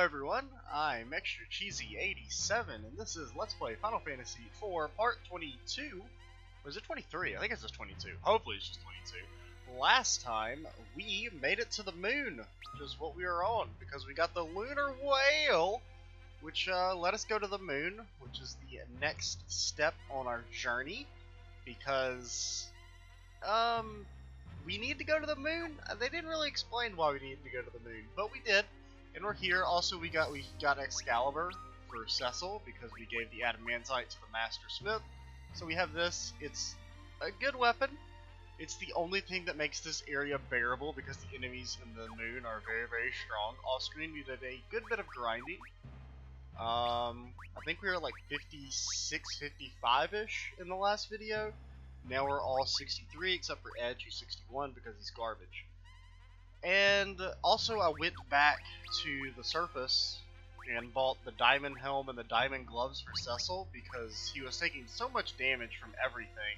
everyone, I'm Extra Cheesy 87, and this is Let's Play Final Fantasy IV Part 22. Or is it 23? I think it's just 22. Hopefully it's just 22. Last time, we made it to the moon, which is what we were on, because we got the lunar whale, which let us go to the moon, which is the next step on our journey, because, we need to go to the moon. They didn't really explain why we needed to go to the moon, but we did. And we're here. Also, we got Excalibur for Cecil because we gave the adamantite to the Master Smith. So we have this. It's a good weapon. It's the only thing that makes this area bearable because the enemies in the moon are very, very strong. Off screen, we did a good bit of grinding. I think we were like 56, 55-ish in the last video. Now we're all 63 except for Edge, who's 61 because he's garbage. And also I went back to the surface and bought the diamond helm and the diamond gloves for Cecil because he was taking so much damage from everything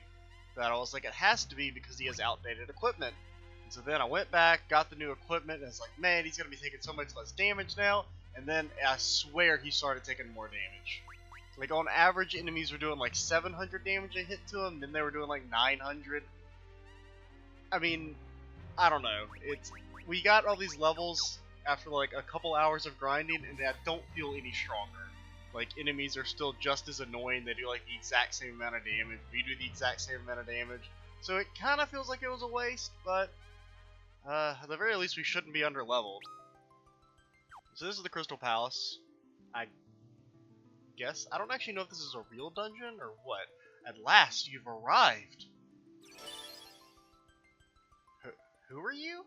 that I was like, it has to be because he has outdated equipment. And so then I went back, got the new equipment, and it's like, man, he's going to be taking so much less damage now. And then I swear he started taking more damage. Like on average, enemies were doing like 700 damage a hit to him, then they were doing like 900. I mean, I don't know. We got all these levels after like a couple hours of grinding, and I don't feel any stronger. Like enemies are still just as annoying. They do like the exact same amount of damage. We do the exact same amount of damage. So it kind of feels like it was a waste, but at the very least we shouldn't be under leveled. So this is the Crystal Palace. I guess. I don't actually know if this is a real dungeon or what. At last, you've arrived. Who are you?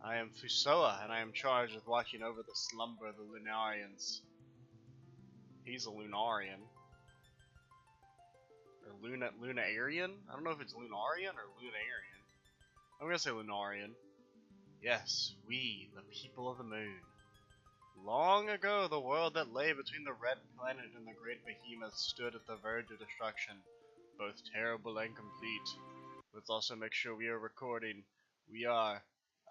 I am Fusoya, and I am charged with watching over the slumber of the Lunarians. He's a Lunarian. Or Lunarian? I don't know if it's Lunarian or Lunarian. I'm gonna say Lunarian. Yes, we, the people of the moon. Long ago, the world that lay between the red planet and the great behemoth stood at the verge of destruction, both terrible and complete. Let's also make sure we are recording. We are.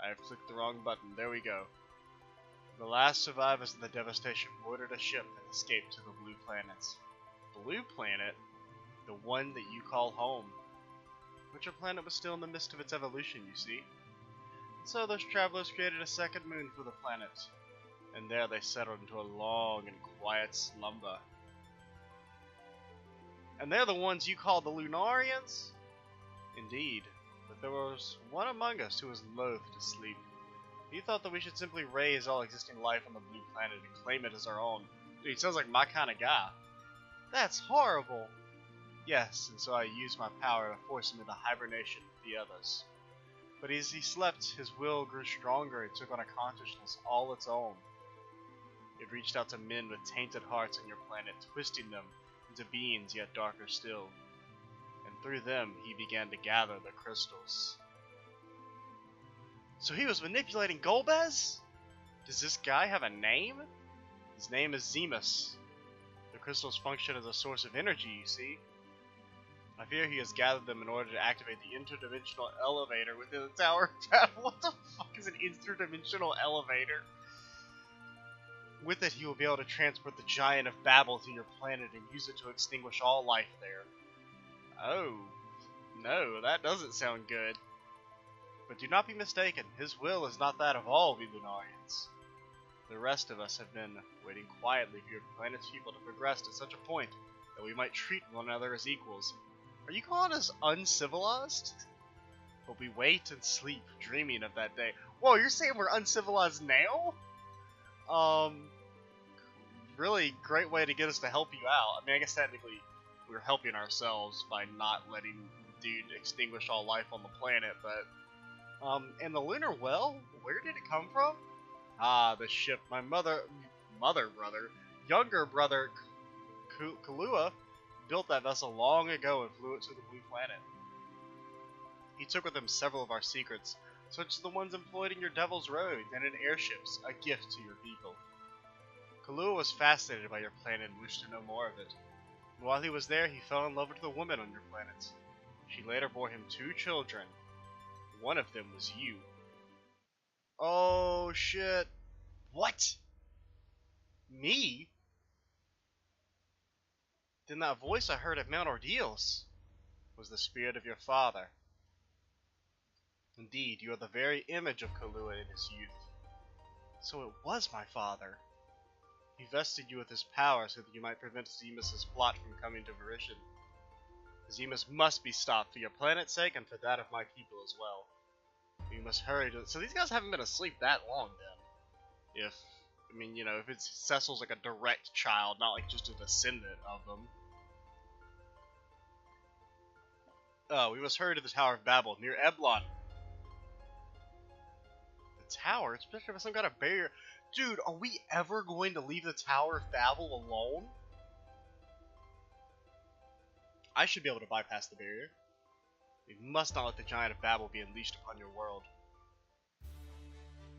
I have clicked the wrong button. There we go. The last survivors of the devastation boarded a ship and escaped to the Blue Planets. Blue Planet? The one that you call home. But your planet was still in the midst of its evolution, you see. And so those travelers created a second moon for the planet. And there they settled into a long and quiet slumber. And they're the ones you call the Lunarians? Indeed, but there was one among us who was loath to sleep. He thought that we should simply raise all existing life on the Blue Planet and claim it as our own. Dude, he sounds like my kind of guy. That's horrible! Yes, and so I used my power to force him into hibernation with the others. But as he slept, his will grew stronger and took on a consciousness all its own. It reached out to men with tainted hearts on your planet, twisting them into beings yet darker still. And through them, he began to gather the crystals. So he was manipulating Golbez? Does this guy have a name? His name is Zemus. The crystals function as a source of energy, you see. I fear he has gathered them in order to activate the interdimensional elevator within the Tower of Babil. What the fuck is an interdimensional elevator? With it, he will be able to transport the Giant of Babel to your planet and use it to extinguish all life there. Oh, no, that doesn't sound good. But do not be mistaken, his will is not that of all we Lunarians. The rest of us have been waiting quietly for your planet's people to progress to such a point that we might treat one another as equals. Are you calling us uncivilized? But we wait and sleep, dreaming of that day. Whoa, you're saying we're uncivilized now? Really great way to get us to help you out. I mean, I guess technically we're helping ourselves by not letting dude extinguish all life on the planet, but, and the lunar well, where did it come from? Ah, the ship. My younger brother, Kalua, built that vessel long ago and flew it to the Blue Planet. He took with him several of our secrets, such as the ones employed in your Devil's Road and in airships, a gift to your people. Kalua was fascinated by your planet and wished to know more of it. And while he was there, he fell in love with the woman on your planet. She later bore him 2 children. One of them was you. Oh shit. What? Me? Then that voice I heard at Mount Ordeals was the spirit of your father. Indeed, you are the very image of Kahlua in his youth. So it was my father. He vested you with his power so that you might prevent Zemus's plot from coming to fruition. Zemus must be stopped for your planet's sake and for that of my people as well. We must hurry to... So these guys haven't been asleep that long then. If it's Cecil's like a direct child, not like just a descendant of them. We must hurry to the Tower of Babil, near Eblon. The tower? It's pictured by some kind of barrier. Dude, are we ever going to leave the Tower of Babil alone? I should be able to bypass the barrier. We must not let the Giant of Babel be unleashed upon your world.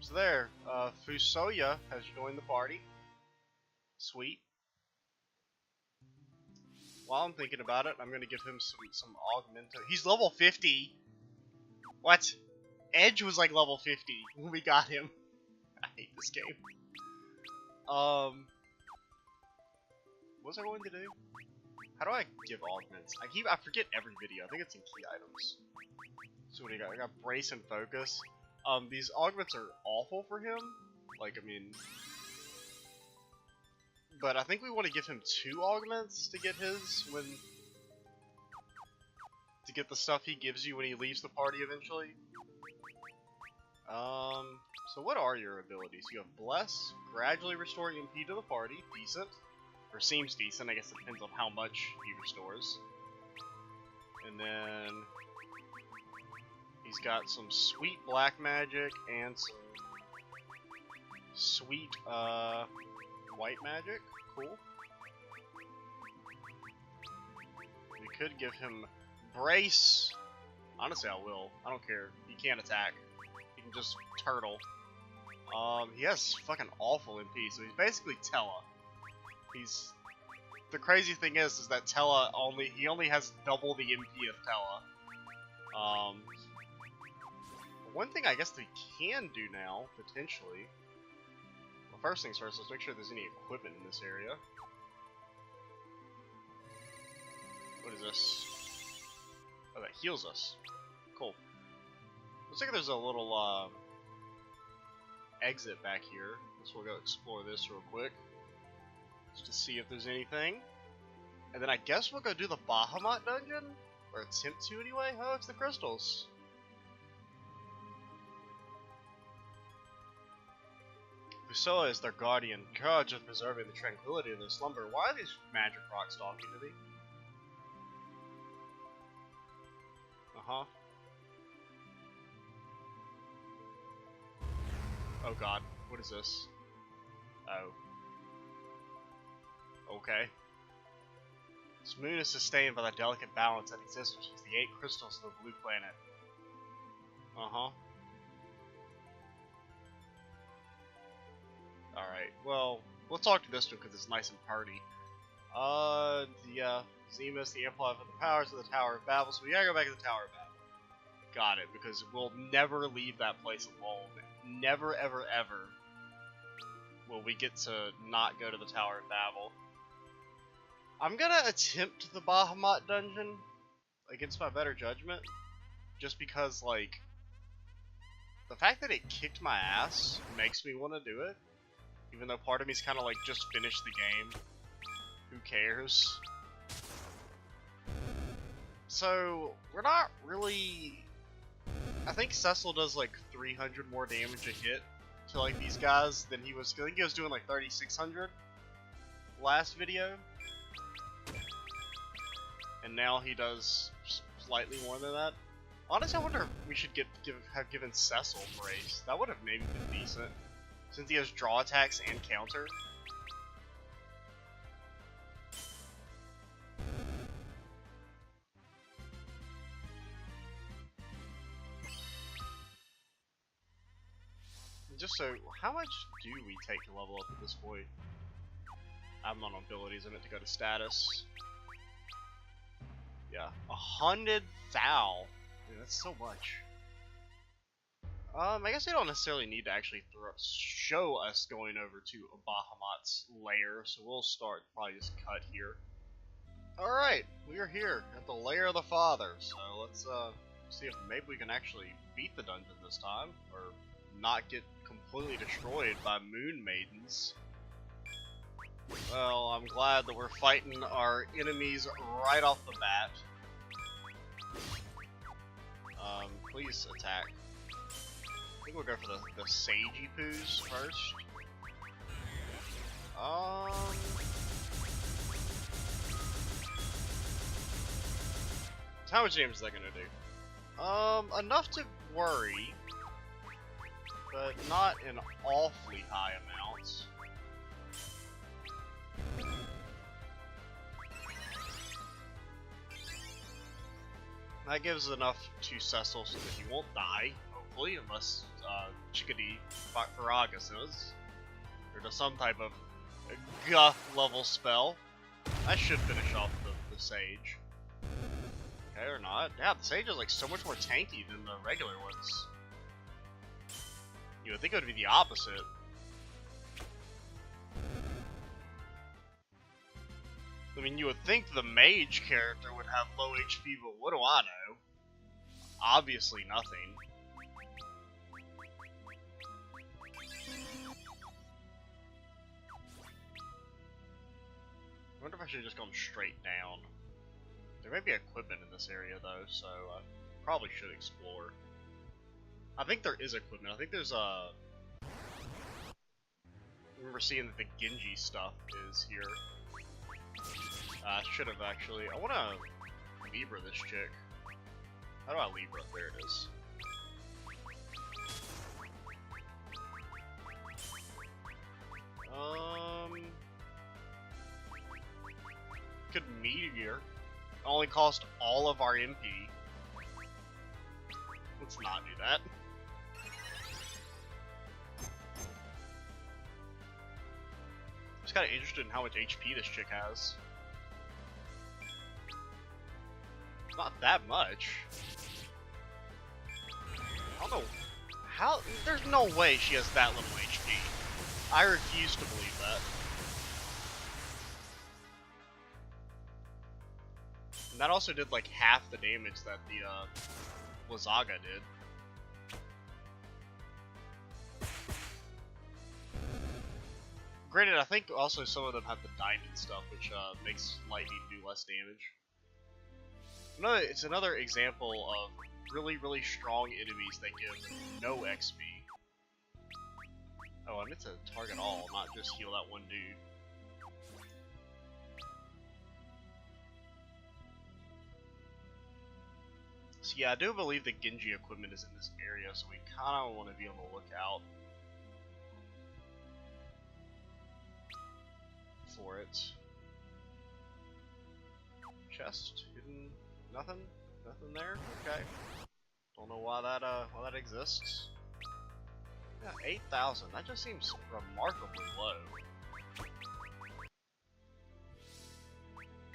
So there, Fusoya has joined the party. Sweet. While I'm thinking about it, I'm gonna give him some augmento. He's level 50! What? Edge was like level 50 when we got him. I hate this game. What was I going to do? How do I give augments? I forget every video. I think it's in key items. So what do you got? I got brace and focus. These augments are awful for him. But I think we want to give him 2 augments to get to get the stuff he gives you when he leaves the party eventually. So what are your abilities? You have Bless, gradually restore EMP to the party, decent. Or seems decent, I guess it depends on how much he restores. And then he's got some sweet black magic and some sweet white magic. Cool. We could give him brace. Honestly, I will. I don't care. He can't attack. He can just turtle. He has fucking awful MP, so he's basically Tella. The crazy thing is that Tella only has double the MP of Tella. One thing I guess we can do now, potentially. Well, first things first, let's make sure there's any equipment in this area. What is this? Oh, that heals us. Cool. Looks like there's a little exit back here. So we'll go explore this real quick. Just to see if there's anything. And then I guess we'll go do the Bahamut dungeon? Or attempt to anyway? Oh, it's the crystals. Fusoya is their guardian, charged with preserving the tranquility of their slumber. Why are these magic rocks talking to me? Uh-huh. Oh god, what is this? Oh. Okay. This moon is sustained by the delicate balance that exists between the 8 crystals of the blue planet. Uh-huh. Alright, well, we'll talk to this one because it's nice and party. Zemus, the amplifier of the powers of the Tower of Babil, so we gotta go back to the Tower of Babil. Got it, because we'll never leave that place alone. Never, ever, ever will we get to not go to the Tower of Babil. I'm gonna attempt the Bahamut dungeon against my better judgment, just because, like, the fact that it kicked my ass makes me want to do it, even though part of me's kind of like, just finish the game. Who cares? So, we're not really... I think Cecil does like 300 more damage a hit to like these guys than he was. I think he was doing like 3,600 last video. And now he does slightly more than that. Honestly, I wonder if we should have given Cecil brace. That would have maybe been decent, since he has draw attacks and counter. Just so, how much do we take to level up at this point? I'm on abilities in it to go to status. Yeah, 100,000. Dude, that's so much. I guess they don't necessarily need to actually show us going over to Bahamut's lair, so we'll start probably just cut here. Alright, we are here at the lair of the father, so let's see if maybe we can actually beat the dungeon this time, or not get completely destroyed by moon maidens. Well, I'm glad that we're fighting our enemies right off the bat. Please attack. I think we'll go for the sagey poos first. How much damage is that gonna do? Enough to worry, but not in awfully high amounts. That gives enough to Cecil so that he won't die, hopefully, unless Chickadee Faragas is. Or does some type of guff level spell. That should finish off the Sage. Okay, or not. Yeah, the Sage is like so much more tanky than the regular ones. You would think it would be the opposite. I mean, you would think the mage character would have low HP, but what do I know? Obviously nothing. I wonder if I should just go straight down. There may be equipment in this area though, so I probably should explore. I think there is equipment. I think there's I remember seeing that the Genji stuff is here. I should have actually. I want to Libra this chick. How do I Libra? There it is. Could Meteor. Only cost all of our MP. Let's not do that. Just kind of interested in how much HP this chick has. Not that much. I don't know how. There's no way she has that little HP. I refuse to believe that. And that also did like half the damage that the Lazaga did. Granted, I think also some of them have the diamond stuff, which makes lightning do less damage. It's another example of really, really strong enemies that give no XP. Oh, I meant to target all, not just heal that one dude. So yeah, I do believe the Genji equipment is in this area, so we kind of want to be on the lookout for it. Chest, hidden, nothing there. Okay, don't know why that exists. Yeah, 8,000. That just seems remarkably low.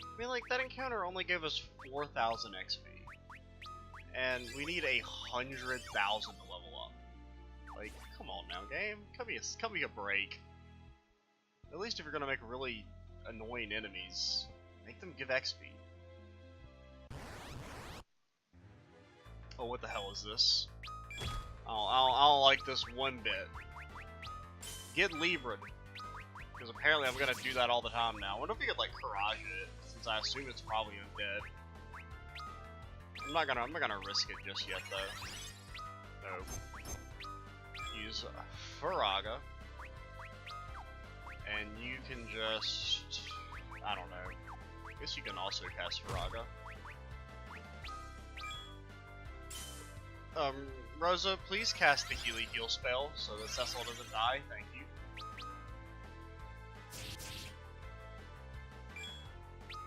I mean, like that encounter only gave us 4,000 XP, and we need 100,000 to level up. Like, come on now, game. Cut me a break. At least if you're gonna make really annoying enemies, make them give XP. Oh, what the hell is this? I don't like this one bit. Get Libra, because apparently I'm gonna do that all the time now. I wonder if we could like Courage it, since I assume it's probably undead. I'm not gonna risk it just yet though. No. Use Faraga, and you can just, I don't know. I guess you can also cast Faraga. Rosa, please cast the Heal spell so that Cecil doesn't die. Thank you.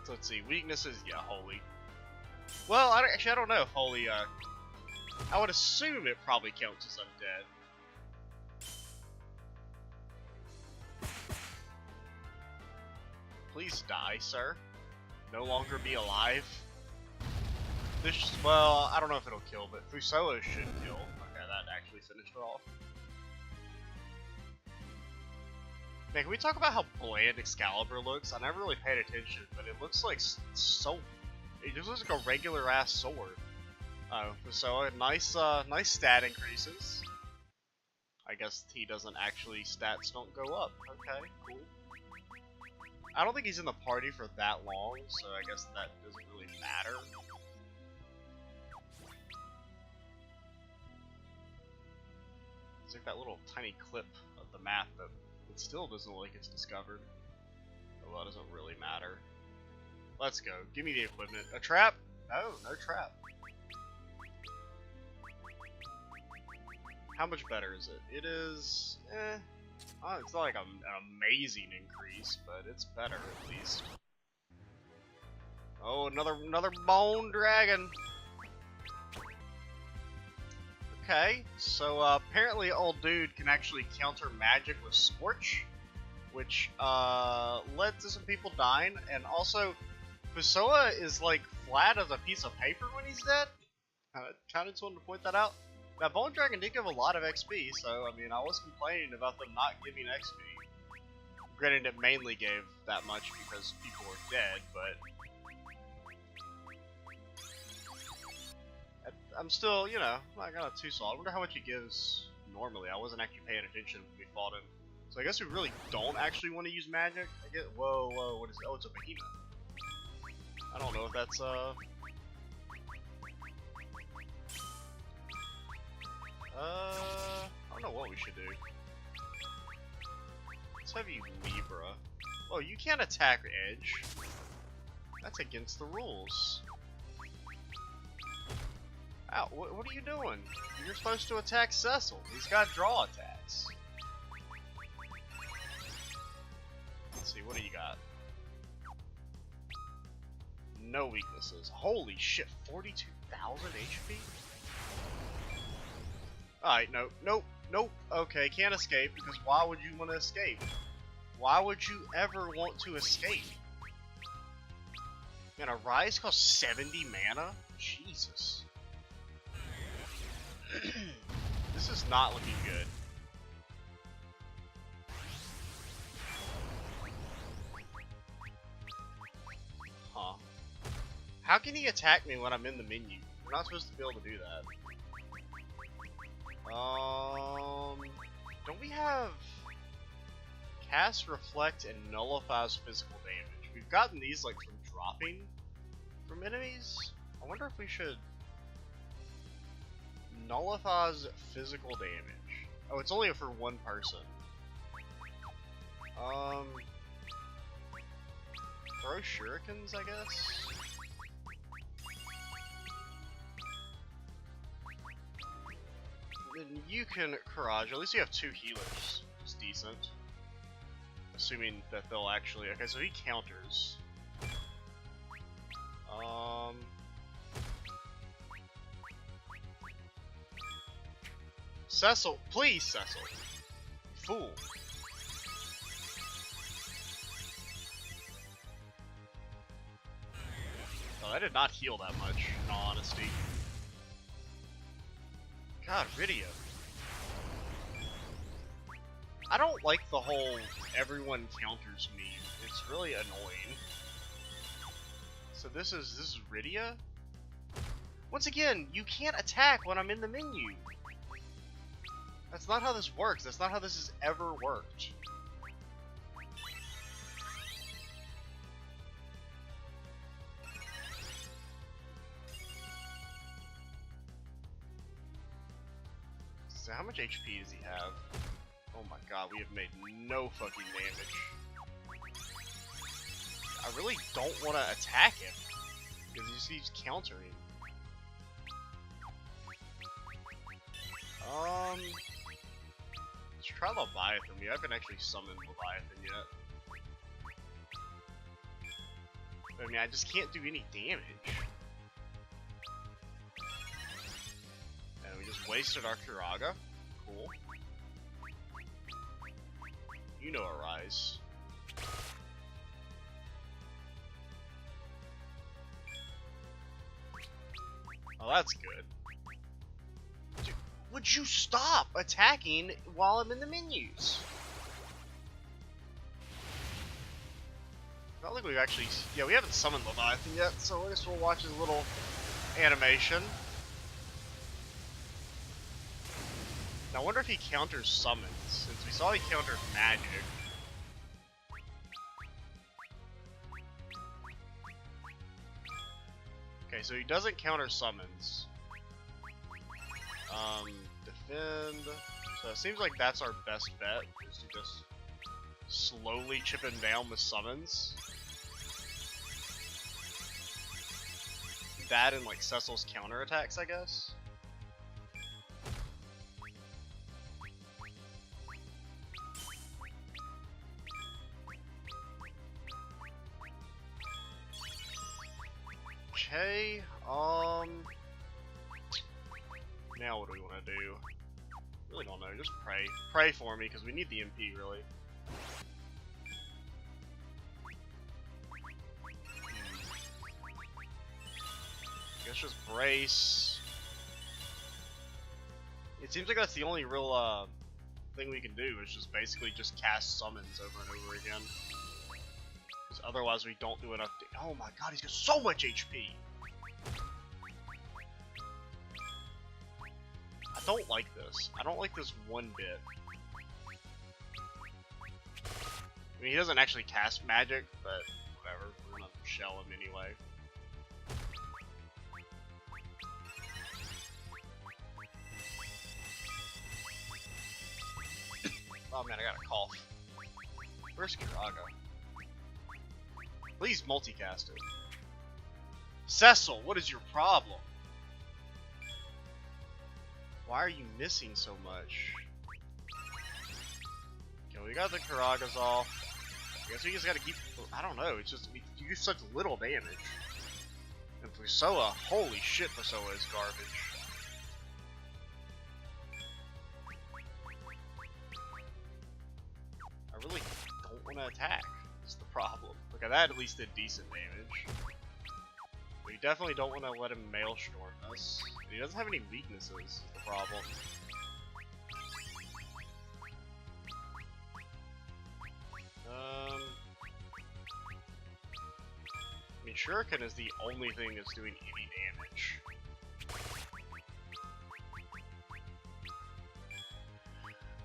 So let's see, weaknesses, yeah, Holy. Well, I don't know if Holy, I would assume it probably counts as undead. Please die, sir. No longer be alive. This, well, I don't know if it'll kill, but Fusoya should kill. Okay, that actually finished it off. Man, can we talk about how bland Excalibur looks? I never really paid attention, but it looks like so... It just looks like a regular-ass sword. So nice, nice stat increases. I guess he doesn't actually... Stats don't go up. Okay, cool. I don't think he's in the party for that long, so I guess that doesn't really matter. It's like that little tiny clip of the map that it still doesn't look like it's discovered. Well, that doesn't really matter. Let's go. Give me the equipment. A trap? No, no trap. How much better is it? It is... it's not like an amazing increase, but it's better at least. Oh, another bone dragon. Okay, so apparently old dude can actually counter magic with Scorch, which led to some people dying, and also Fusoya is like flat as a piece of paper when he's dead. Kind of just wanted to point that out. Now, Bone Dragon did give a lot of XP, so I mean, I was complaining about them not giving XP. Granted, it mainly gave that much because people were dead, but I'm still, you know, not too solid. I wonder how much he gives normally. I wasn't actually paying attention when we fought him. So I guess we really don't actually want to use magic. I get, whoa, what is it? Oh, it's a behemoth. I don't know if that's, I don't know what we should do. Let's have you Libra. Oh, you can't attack Edge. That's against the rules. Ow, what are you doing? You're supposed to attack Cecil. He's got draw attacks. Let's see, what do you got? No weaknesses. Holy shit, 42,000 HP? Alright, nope. Okay, can't escape, because why would you want to escape? Why would you ever want to escape? Man, a Rise costs 70 mana? Jesus. This is not looking good. Huh. How can he attack me when I'm in the menu? We're not supposed to be able to do that. Don't we have Cast, Reflect, and Nullifies physical damage? We've gotten these like from dropping from enemies. I wonder if we should Nullifies physical damage. Oh, it's only for one person. Throw shurikens, I guess? Then you can Courage. At least you have 2 healers. It's decent. Assuming that they'll actually... Okay, so he counters. Cecil, please, Cecil. Fool. Oh, that did not heal that much, in all honesty. God, Rydia. I don't like the whole everyone counters me. It's really annoying. So this is Rydia? Once again, you can't attack when I'm in the menu. That's not how this works. That's not how this has ever worked. So how much HP does he have? Oh my god, we have made no fucking damage. I really don't want to attack him, because he's countering. Let's try Leviathan. We haven't actually summoned Leviathan yet. I mean, I just can't do any damage. And we just wasted our Kiraga. Cool. You know Arise. Oh, that's good. Dude, Would you stop attacking while I'm in the menus? I don't think we've actually... Yeah, we haven't summoned Leviathan yet, so I guess we'll watch his little animation. Now, I wonder if he counters summons, since we saw he countered magic. Okay, so he doesn't counter summons. Defend. So it seems like that's our best bet, is to just slowly chip him down with summons. That and like Cecil's counterattacks, I guess. Okay, now what do we want to do? Really don't know, just pray. Pray for me, because we need the MP, really. Guess just brace. It seems like that's the only real, thing we can do, is just basically just cast summons over and over again. Because otherwise we don't do enough oh my god, he's got so much HP! I don't like this. I don't like this one bit. I mean, he doesn't actually cast magic, but whatever. We're gonna shell him anyway. Oh man, I got a cough. Where's Kiraga? Please multicast it. Cecil, what is your problem? Why are you missing so much? Okay, we got the Kiragas off. I guess we just gotta keep... I don't know, it's just... You do such little damage. And Fusoya, holy shit, Fusoya is garbage. I really don't want to attack, is the problem. Okay, that at least did decent damage. But you definitely don't want to let him Maelstrom us. He doesn't have any weaknesses, is the problem. I mean, Shuriken is the only thing that's doing any damage.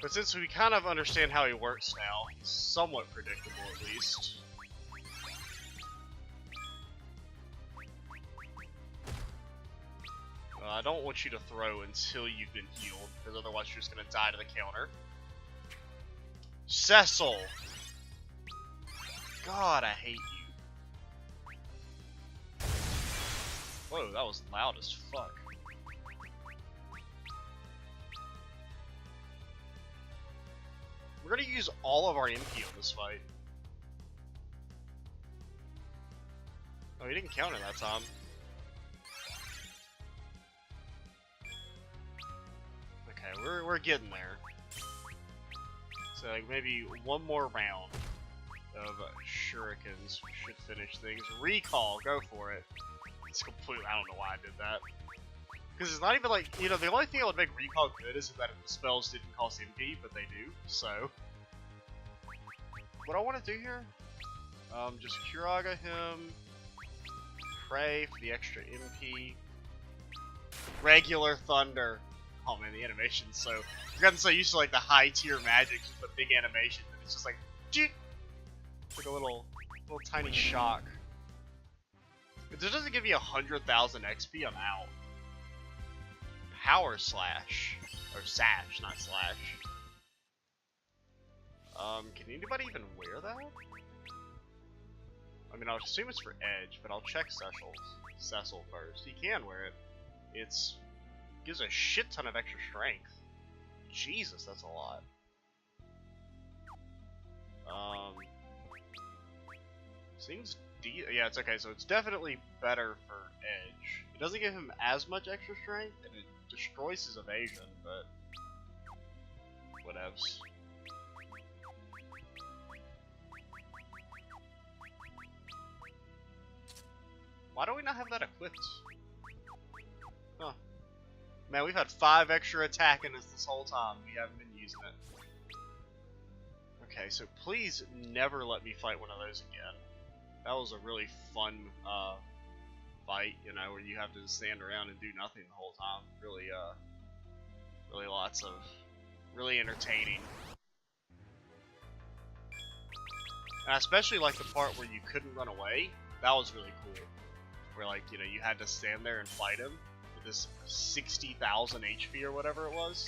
But since we kind of understand how he works now, he's somewhat predictable at least. I don't want you to throw until you've been healed, because otherwise you're just going to die to the counter. Cecil! God, I hate you. Whoa, that was loud as fuck. We're gonna use all of our MP on this fight. Oh, he didn't counter that time. Okay, we're getting there. So like maybe one more round of shurikens should finish things. Recall, go for it. It's completely, I don't know why I did that. Because it's not even like, you know, the only thing that would make recall good is that if the spells didn't cost MP, but they do, so. What I want to do here, just Kiraga him, pray for the extra MP, regular thunder. Oh man, the animation's so, I've gotten so used to like the high tier magic with the big animation, and it's just like, it's like a little tiny shock. If this doesn't give me 100,000 XP, I'm out. Power slash, or sash, not slash. Can anybody even wear that? I mean, I'll assume it's for Edge, but I'll check Cecil first. He can wear it. It's gives a shit ton of extra strength. Jesus, that's a lot. Seems yeah, it's okay. So it's definitely better for Edge. It doesn't give him as much extra strength, and it destroys his evasion, but whatevs. Why do we not have that equipped? Huh. Man, we've had 5 extra attacking us this whole time. We haven't been using it. Okay, so please never let me fight one of those again. That was a really fun fight, you know, where you have to stand around and do nothing the whole time. Really, really lots of, really entertaining. And I especially like the part where you couldn't run away. That was really cool. Where, like, you know, you had to stand there and fight him with this 60,000 HP or whatever it was.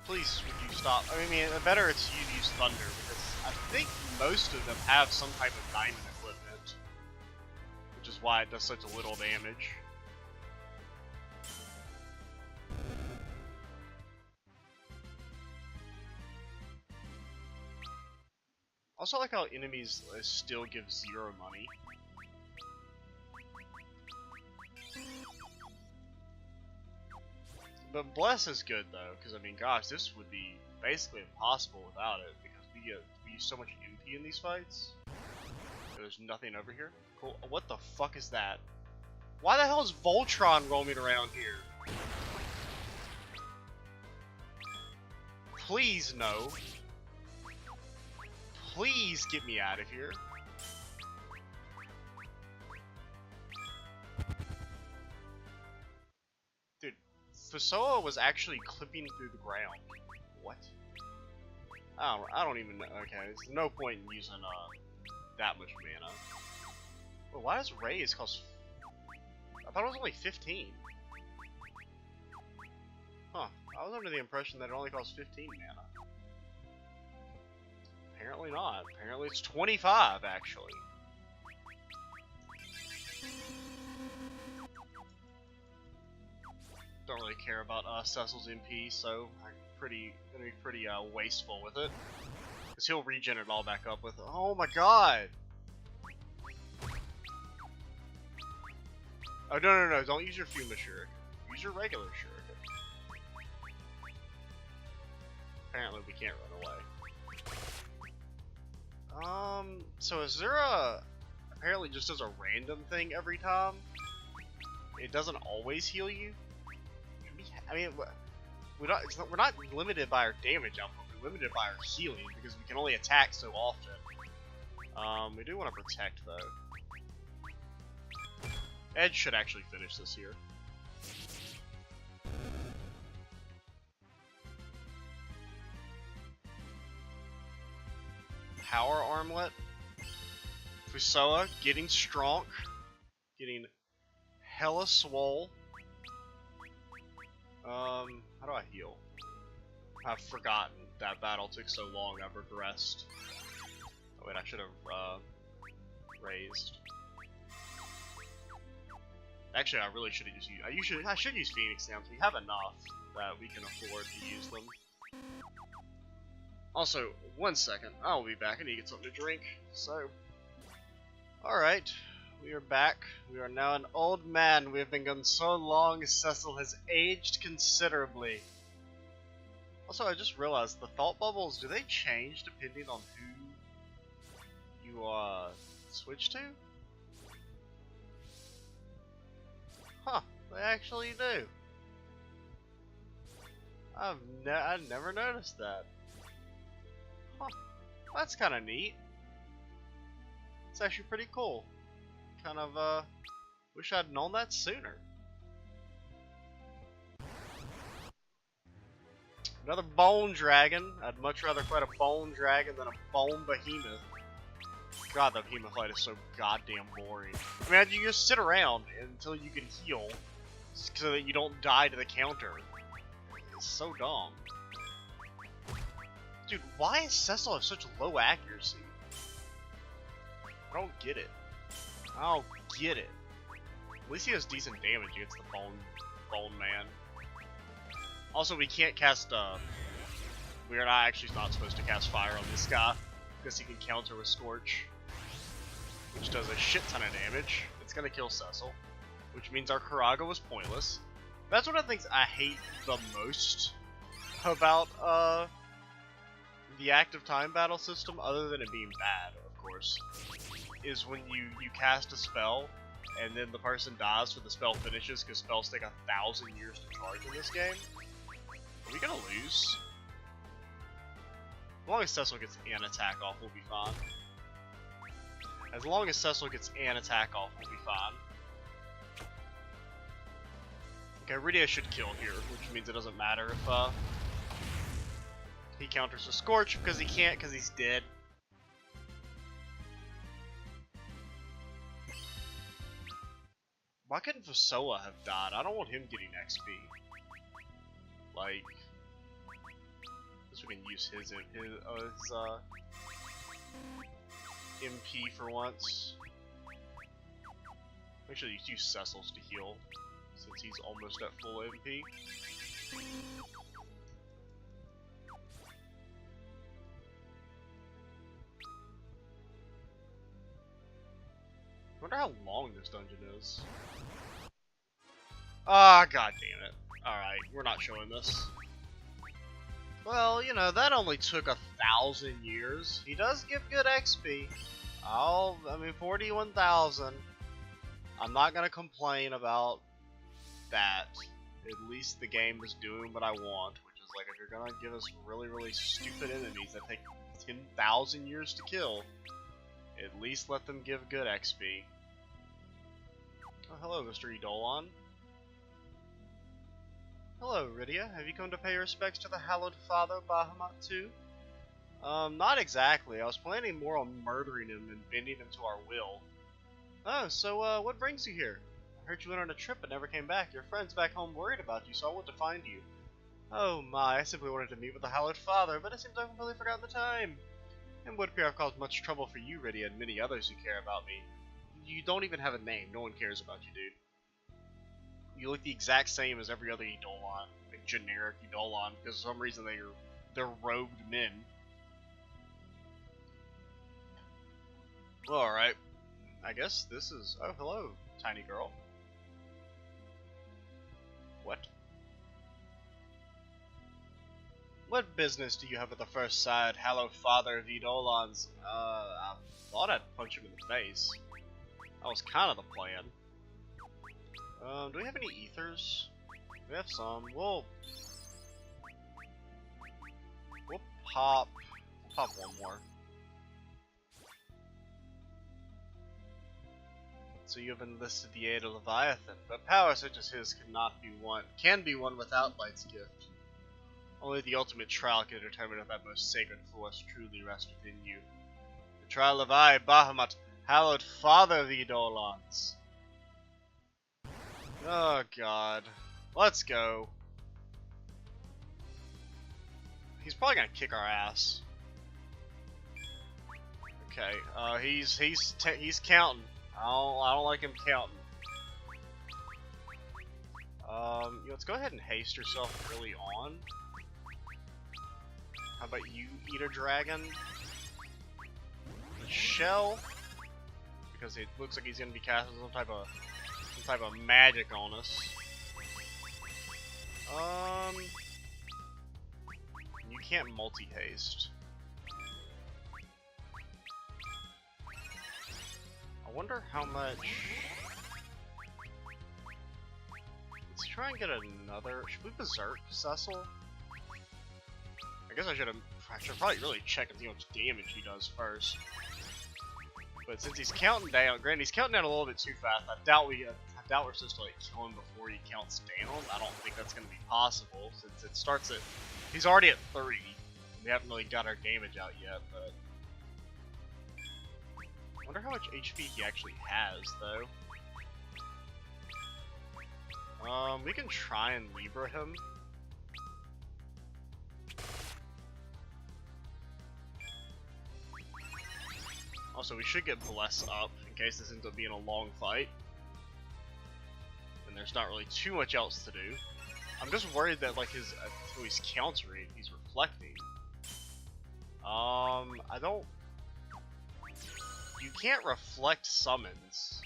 Please, would you stop? I mean, better it's you use Thunder, because I think most of them have some type of diamond equipment. Which is why it does such a little damage. Also, I like how enemies still give 0 money. But Bless is good though, because I mean, gosh, this would be basically impossible without it, because we use so much MP in these fights. There's nothing over here. Cool. What the fuck is that? Why the hell is Voltron roaming around here? Please no. Please get me out of here. Dude, Fusoya was actually clipping through the ground. What? I don't even know. Okay, there's no point in using that much mana. Well, why does Raise cost? I thought it was only 15. Huh? I was under the impression that it only costs 15 mana. Apparently not. Apparently it's 25, actually. Don't really care about Cecil's MP, so I'm gonna be pretty wasteful with it. Because he'll regen it all back up with, oh my god! Oh, no, don't use your Fuma Shuriken. Use your regular Shuriken. Apparently we can't run away. So is there apparently just as a random thing every time? It doesn't always heal you? I mean, we're not limited by our damage output, we're limited by our healing, because we can only attack so often. We do want to protect, though. Edge should actually finish this here. Power Armlet. Fusoya getting strong. Getting hella swole. How do I heal? I've forgotten. That battle took so long, I've regressed. Oh wait, I should have raised. Actually, I really should have just used. I should use Phoenix now, because we have enough that we can afford to use them. Also, 1 second, I'll be back. I need to get something to drink. So, alright, we are back. We are now an old man. We have been gone so long, Cecil has aged considerably. Also, I just realized, the thought bubbles, do they change depending on who you switch to? Huh, they actually do. I never noticed that. Huh, that's kind of neat. It's actually pretty cool. Kind of, wish I'd known that sooner. Another bone dragon. I'd much rather fight a bone dragon than a bone behemoth. God, the behemoth fight is so goddamn boring. I mean, you just sit around until you can heal, so that you don't die to the counter. It's so dumb. Dude, why is Cecil have such low accuracy? I don't get it. I don't get it. At least he has decent damage against the bone man. Also, we can't cast, we are not supposed to cast fire on this guy, because he can counter with Scorch, which does a shit ton of damage. It's gonna kill Cecil, which means our Karaga was pointless. That's one of the things I hate the most about, the active time battle system, other than it being bad, of course, is when you cast a spell and then the person dies when the spell finishes, because spells take 1,000 years to charge in this game. Are we gonna lose? As long as Cecil gets an attack off, we'll be fine. As long as Cecil gets an attack off, we'll be fine. Okay, Rydia should kill here, which means it doesn't matter if he counters a Scorch, because he can't, because he's dead. Why couldn't Fusoya have died? I don't want him getting XP. Like, we can use his MP for once. Actually, use Cecil's to heal, since he's almost at full MP. I wonder how long this dungeon is. Ah, god damn it. Alright, we're not showing this. Well, you know, that only took 1,000 years. He does give good XP. I mean, 41,000. I'm not gonna complain about that. At least the game is doing what I want, which is like, if you're gonna give us really, really stupid enemies that take 10,000 years to kill, at least let them give good XP. Oh, hello, Mr. Eidolon. Hello, Rydia. Have you come to pay your respects to the hallowed father, Bahamut, too? Not exactly. I was planning more on murdering him and bending him to our will. Oh, so, what brings you here? I heard you went on a trip and never came back. Your friends back home worried about you, so I went to find you. Oh my, I simply wanted to meet with the hallowed father, but it seems I've completely forgotten the time. It would appear I've caused much trouble for you, Rydia, and many others who care about me. You don't even have a name. No one cares about you, dude. You look the exact same as every other Eidolon, like generic Eidolon, because for some reason they're robed men. Well, alright. I guess this is... Oh, hello, tiny girl. What? What business do you have with the first side, hallowed father of Eidolons? I thought I'd punch him in the face. That was kind of the plan. Do we have any ethers? We have some. We'll pop one more. So you have enlisted the aid of Leviathan, but power such as his can be won without Light's gift. Only the ultimate trial can determine if that most sacred force truly rests within you. The trial of I, Bahamut, hallowed father of Eidolons. Oh god. Let's go. He's probably gonna kick our ass. Okay, he's counting. I don't like him counting. Let's go ahead and haste yourself early on. How about you eat a dragon? The shell, because it looks like he's gonna be casting some type of magic on us. You can't multi-haste. I wonder how much... Let's try and get another... Should we berserk Cecil? I guess I should probably really check and see how much damage he does first. But since he's counting down, granted he's counting down a little bit too fast, I doubt we're supposed to like kill him before he counts down. I don't think that's going to be possible, since it starts at... He's already at 30. We haven't really got our damage out yet, but... I wonder how much HP he actually has, though. We can try and Libra him. Also, we should get Bless up, in case this ends up being a long fight. And there's not really too much else to do. I'm just worried that, like, he's countering, he's reflecting. I don't... You can't reflect summons,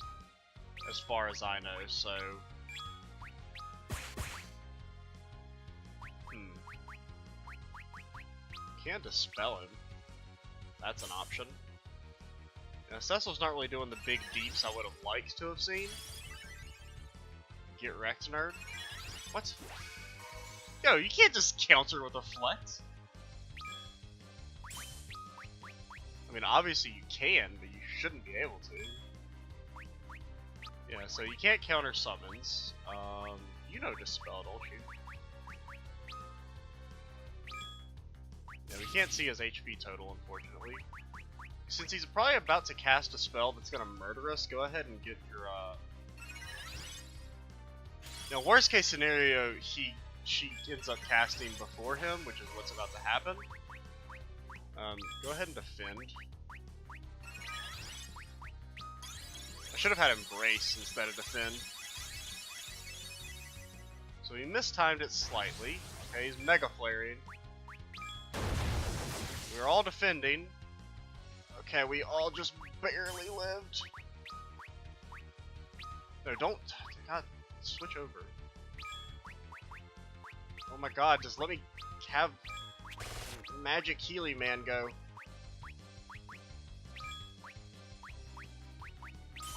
as far as I know, so... Can't dispel him. That's an option. Now, Cecil's not really doing the big deeps I would have liked to have seen. Get wrecked, nerd. What? Yo, you can't just counter with a flex. I mean, obviously you can, but you shouldn't be able to. Yeah, so you can't counter summons. You know Dispel, don't you? Yeah, we can't see his HP total, unfortunately. Since he's probably about to cast a spell that's gonna murder us, go ahead and get your, Now, worst case scenario, she ends up casting before him, which is what's about to happen. Go ahead and defend. I should have had him brace instead of defend. So he mistimed it slightly. Okay, he's Mega Flaring. We're all defending. Okay, we all just barely lived. No, don't. God, switch over. Oh my god, just let me have Magic Healy Man go.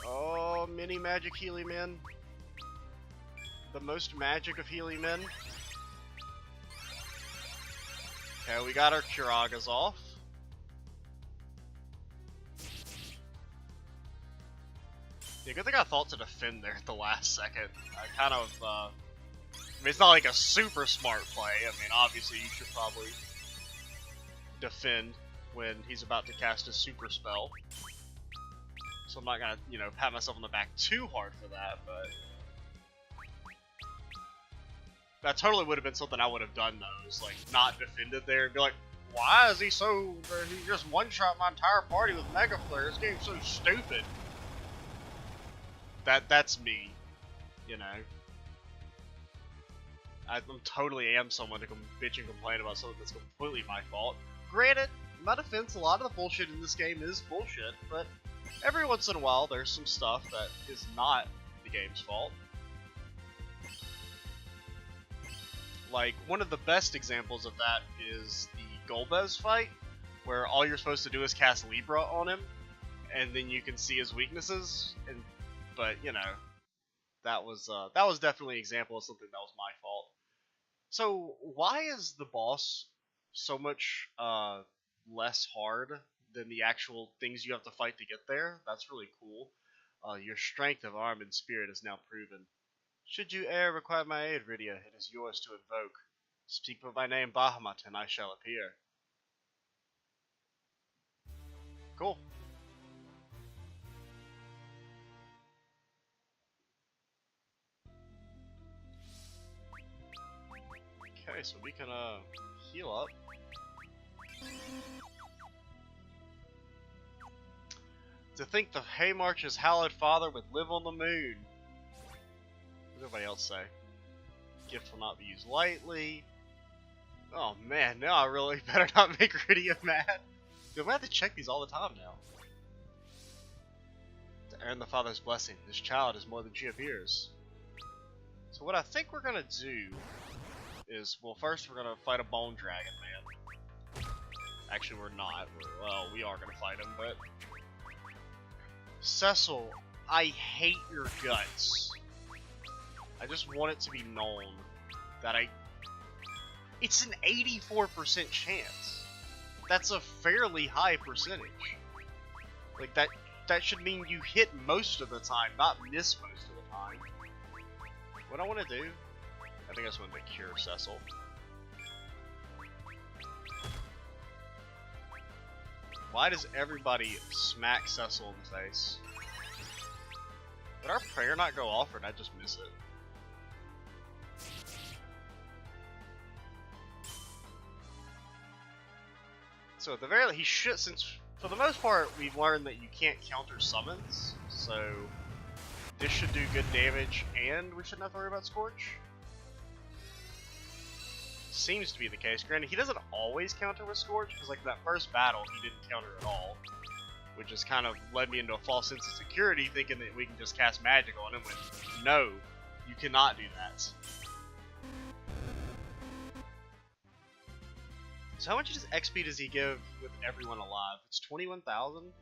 Oh, mini Magic Healy Man. The most magic of Healy Men. Okay, we got our Kuragas off. Yeah, good thing I thought to defend there at the last second. I kind of, I mean, it's not like a super smart play. I mean, obviously you should probably defend when he's about to cast a super spell. So I'm not gonna, you know, pat myself on the back too hard for that, but that totally would have been something I would have done though, is like not defended there and be like, why is he so, he just one-shot my entire party with Mega Flare, this game's so stupid. That's me, you know. I totally am someone to bitch and complain about something that's completely my fault. Granted, in my defense, a lot of the bullshit in this game is bullshit, but every once in a while there's some stuff that is not the game's fault. Like, one of the best examples of that is the Golbez fight, where all you're supposed to do is cast Libra on him, and then you can see his weaknesses, but, you know, that was definitely an example of something that was my fault. So, why is the boss so much less hard than the actual things you have to fight to get there? That's really cool. Your strength of arm and spirit is now proven. Should you e'er require my aid, Rydia, it is yours to invoke. Speak but my name Bahamut, and I shall appear. Cool. Okay, so we can heal up. To think the Haymarch's hallowed father would live on the moon. What does everybody else say? Gift will not be used lightly. Oh man, now I really better not make Rydia mad. Dude, we have to check these all the time now. To earn the father's blessing, this child is more than she appears. So what I think we're gonna do is, well, first we're gonna fight a bone dragon, man. Actually, we're not. Well, we are gonna fight him, but Cecil, I hate your guts. I just want it to be known that it's an 84% chance. That's a fairly high percentage. Like, that should mean you hit most of the time, not miss most of the time. What I want to do, I think I just want to cure Cecil. Why does everybody smack Cecil in the face? Did our prayer not go off, or did I just miss it? So at the very least, he should, since for the most part we've learned that you can't counter summons, so this should do good damage, and we shouldn't have to worry about Scorch. Seems to be the case. Granted, he doesn't always counter with Scorch, because like that first battle, he didn't counter at all, which has kind of led me into a false sense of security, thinking that we can just cast magic on him, when no, you cannot do that. So how much XP does he give with everyone alive? It's 21,000?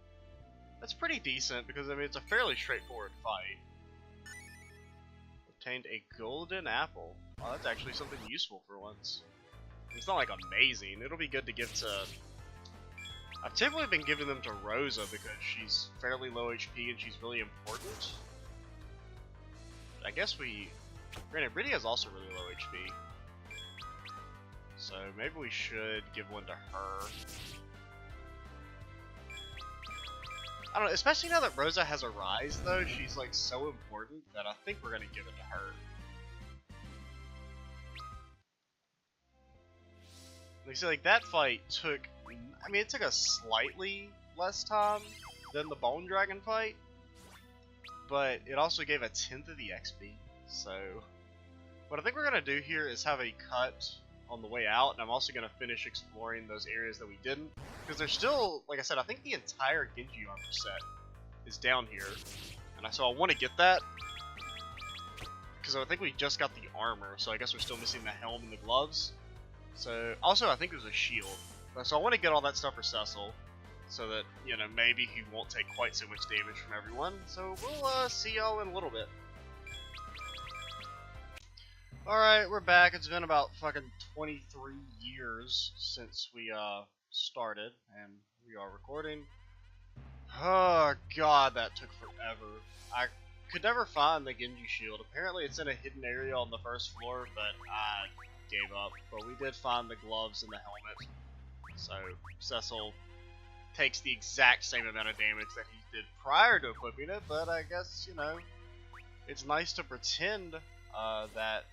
That's pretty decent because I mean it's a fairly straightforward fight. Obtained a golden apple. Oh, that's actually something useful for once. It's not like amazing. It'll be good to give to. I've typically been giving them to Rosa because she's fairly low HP and she's really important. I guess granted, Bridia's also really low HP. So maybe we should give one to her. I don't know, especially now that Rosa has a rise though, she's like so important that I think we're gonna give it to her. Like, see, like that fight took, I mean it took us slightly less time than the Bone Dragon fight, but it also gave a 10th of the XP, so what I think we're gonna do here is have a cut on the way out, and I'm also going to finish exploring those areas that we didn't, because there's still, like I said, I think the entire Genji armor set is down here, and so I want to get that, because I think we just got the armor, so I guess we're still missing the helm and the gloves. So, also I think it was a shield, so I want to get all that stuff for Cecil, so that, you know, maybe he won't take quite so much damage from everyone, so we'll see y'all in a little bit. Alright, we're back. It's been about fucking 23 years since we started, and we are recording. Oh god, that took forever. I could never find the Genji shield. Apparently it's in a hidden area on the first floor, but I gave up. But we did find the gloves and the helmet. So Cecil takes the exact same amount of damage that he did prior to equipping it, but I guess, you know, it's nice to pretend that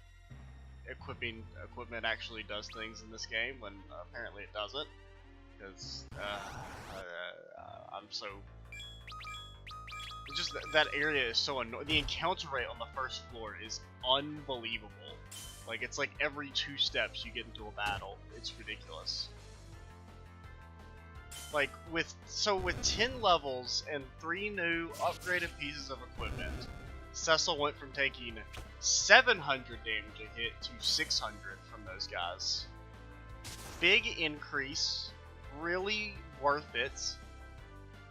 equipping equipment actually does things in this game when apparently it doesn't, because I'm so, it's just that area is so annoying. The encounter rate on the first floor is unbelievable. Like, it's like every 2 steps you get into a battle. It's ridiculous. Like, with 10 levels and 3 new upgraded pieces of equipment, Cecil went from taking 700 damage a hit to 600 from those guys. Big increase, really worth it.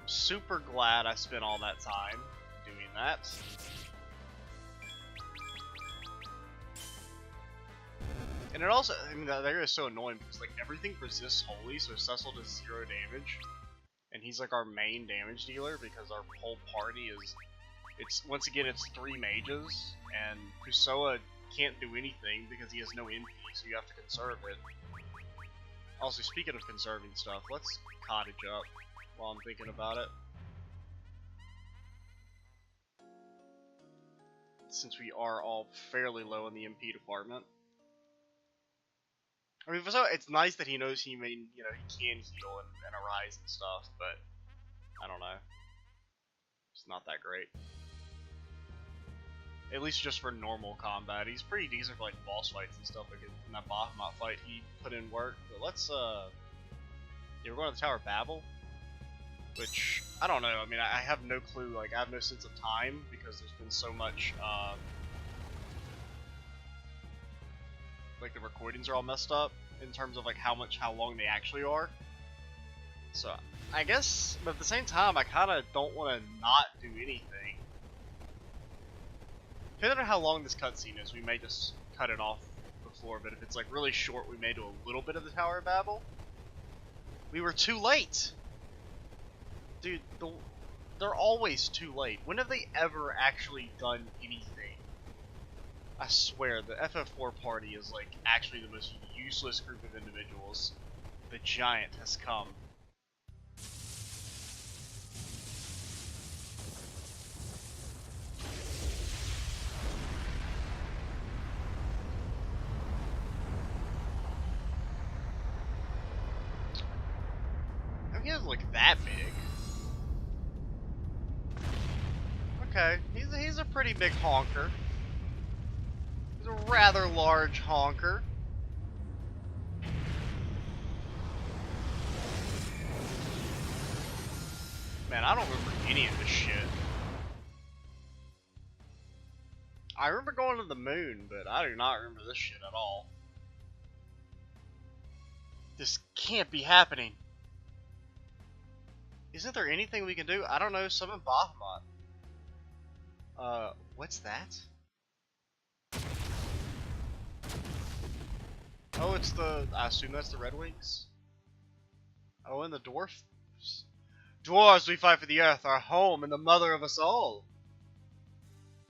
I'm super glad I spent all that time doing that. And it also, I mean, that area is so annoying because like everything resists wholly, so Cecil does 0 damage, and he's like our main damage dealer because our whole party is. Once again, it's 3 mages, and Fusoya can't do anything because he has no MP, so you have to conserve it. Also, speaking of conserving stuff, let's cottage up while I'm thinking about it. Since we are all fairly low in the MP department. I mean, Fusoya, it's nice that he knows he can heal and arise and stuff, but I don't know. It's not that great. At least just for normal combat. He's pretty decent for like boss fights and stuff. Like in that Bahamut fight, he put in work. But let's yeah, we're going to the Tower of Babil, which I don't know. I mean, I have no clue. Like, I have no sense of time because there's been so much. Like the recordings are all messed up in terms of like how long they actually are. So I guess, but at the same time, I kind of don't want to not do anything. Depending on how long this cutscene is, we may just cut it off before, but if it's like really short, we may do a little bit of the Tower of Babil. We were too late! Dude, they're always too late. When have they ever actually done anything? I swear, the FF4 party is like actually the most useless group of individuals. The giant has come. He doesn't look that big. Okay, he's a pretty big honker. He's a rather large honker. Man, I don't remember any of this shit. I remember going to the moon, but I do not remember this shit at all. This can't be happening. Isn't there anything we can do? I don't know, summon Bahamut. What's that? Oh, it's the... I assume that's the Red Wings? Oh, and the dwarf... Dwarves, we fight for the earth, our home, and the mother of us all.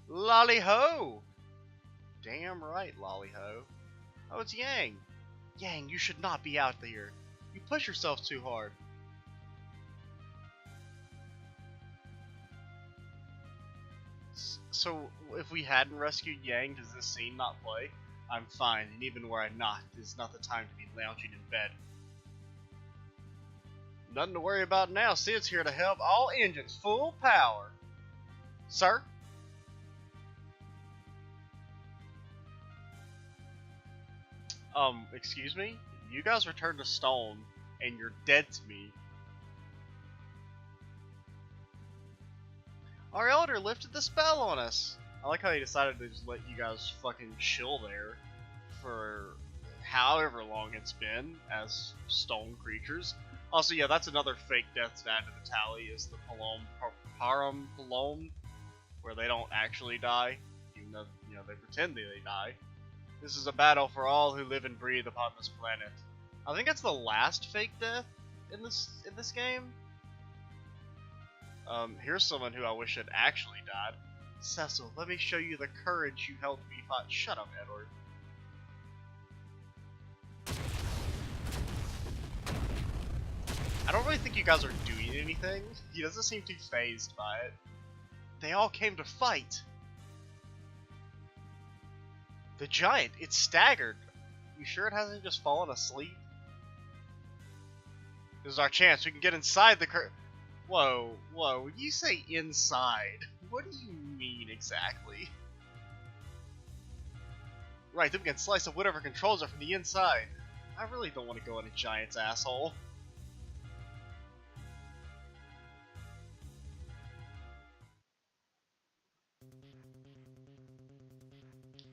Lolly-ho! Damn right, Lolly-ho. Oh, it's Yang. Yang, you should not be out there. You push yourself too hard. So, if we hadn't rescued Yang, does this scene not play? I'm fine, and even were I not, this is not the time to be lounging in bed. Nothing to worry about now. Sid's here to help. All engines, full power. Sir? Excuse me? You guys returned to stone, and you're dead to me. Our elder lifted the spell on us. I like how he decided to just let you guys fucking chill there for however long it's been as stone creatures. Also, yeah, that's another fake death to add to the tally, is the Palom, where they don't actually die, even though, you know, they pretend they die. This is a battle for all who live and breathe upon this planet. I think that's the last fake death in this game. Here's someone who I wish had actually died. Cecil, let me show you the courage you helped me fight. Shut up, Edward. I don't really think you guys are doing anything. He doesn't seem too fazed by it. They all came to fight. The giant, it's staggered. You sure it hasn't just fallen asleep? This is our chance. We can get inside the Whoa, when you say inside, what do you mean exactly? Right, then we can slice up whatever controls are from the inside. I really don't want to go in a giant's asshole.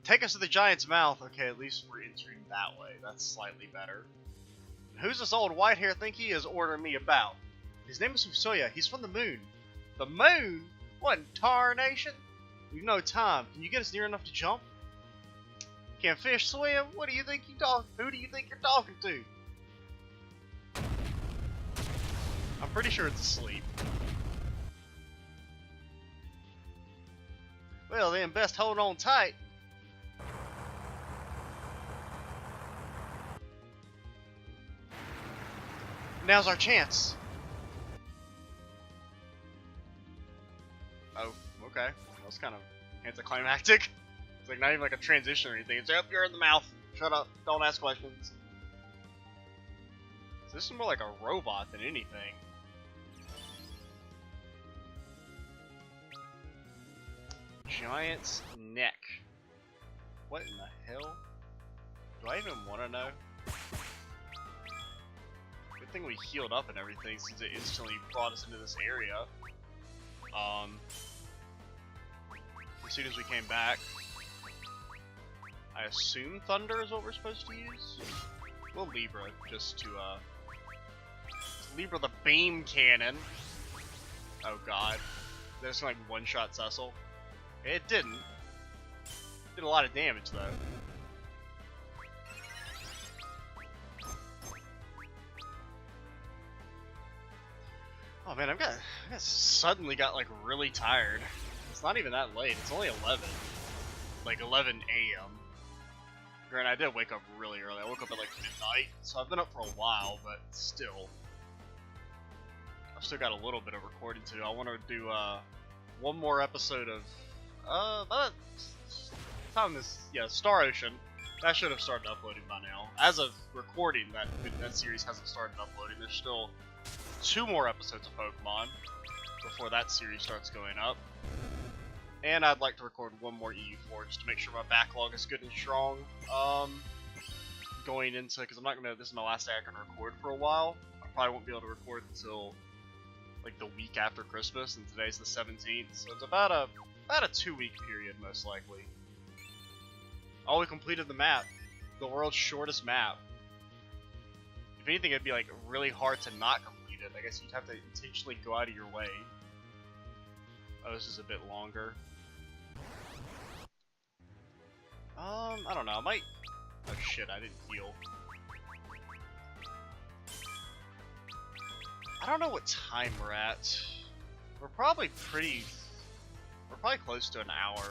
Take us to the giant's mouth. Okay, at least we're entering that way. That's slightly better. Who's this old white hair think he is ordering me about? His name is Fusoya. He's from the moon. The moon? What in tarnation? We've no time. Can you get us near enough to jump? Can fish swim? What do you think you talk? Who do you think you're talking to? I'm pretty sure it's asleep. Well then, best hold on tight. Now's our chance. Oh, okay. That was kind of anticlimactic. It's like not even like a transition or anything. It's up, you're in the mouth. Shut up. Don't ask questions. So this is more like a robot than anything. Giant's neck. What in the hell? Do I even want to know? Good thing we healed up and everything, since it instantly brought us into this area. As soon as we came back, I assume Thunder is what we're supposed to use? We'll Libra, just to, Libra the Beam Cannon. Oh god. That's like one-shot Cecil. It didn't. Did a lot of damage, though. Oh man, I suddenly got like really tired. It's not even that late. It's only 11. Like 11 a.m. Granted, I did wake up really early. I woke up at like midnight, so I've been up for a while, but still. I've still got a little bit of recording to do. I want to do one more episode of Star Ocean. That should have started uploading by now. As of recording, that series hasn't started uploading. There's still 2 more episodes of Pokemon before that series starts going up. And I'd like to record 1 more EU4 just to make sure my backlog is good and strong. Going into, because I'm not gonna. This is my last day I can record for a while. I probably won't be able to record until like the week after Christmas, and today's the 17th, so it's about a 2-week period most likely. Oh, we completed the map, the world's shortest map. If anything, it'd be like really hard to not complete it. I guess you'd have to intentionally go out of your way. Oh, this is a bit longer. I don't know, I might... Oh shit, I didn't heal. I don't know what time we're at. We're probably close to an hour.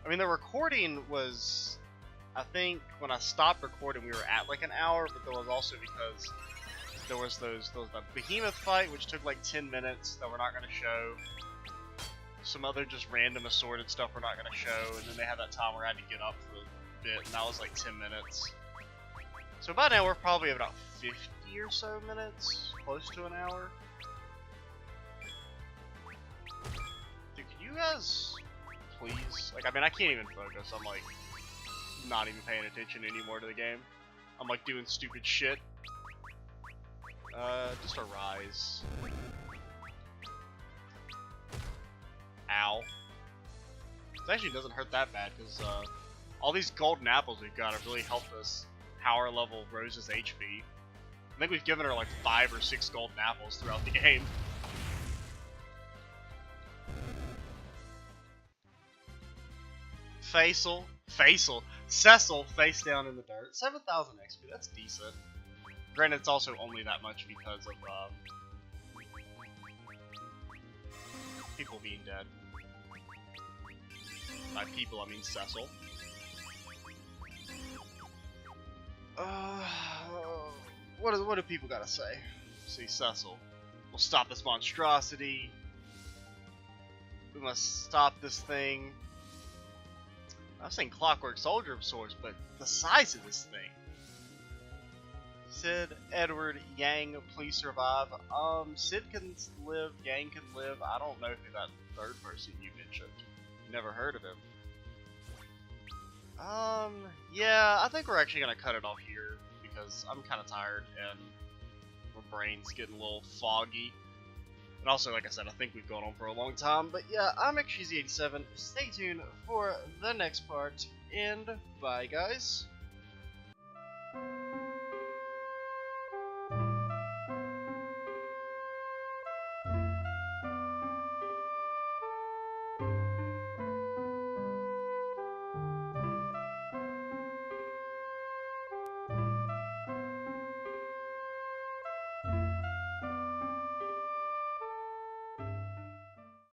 I mean, the recording was... I think when I stopped recording we were at like an hour, but there was also because there was the behemoth fight, which took like 10 minutes that we're not going to show. Some other just random assorted stuff we're not going to show, and then they had that time where I had to get up for a bit, and that was like 10 minutes. So by now we're probably about 50 or so minutes, close to an hour. Dude, can you guys please, like, I mean, I can't even focus. I'm like not even paying attention anymore to the game. I'm like doing stupid shit. Just a rise. Ow. It actually doesn't hurt that bad because all these golden apples we've got have really helped us power level Rose's HP. I think we've given her like 5 or 6 golden apples throughout the game. Cecil face down in the dirt. 7,000 XP, that's decent. Granted, it's also only that much because of people being dead. By people, I mean Cecil. What do people gotta say? See, Cecil. We'll stop this monstrosity. We must stop this thing. I was saying Clockwork Soldier of sorts, but the size of this thing. Sid, Edward, Yang, please survive. Sid can live, Yang can live. I don't know who that third person you mentioned. Never heard of him. Yeah, I think we're actually gonna cut it off here because I'm kind of tired and my brain's getting a little foggy. And also, like I said, I think we've gone on for a long time. But yeah, I'm XGZ87. Stay tuned for the next part, and bye, guys.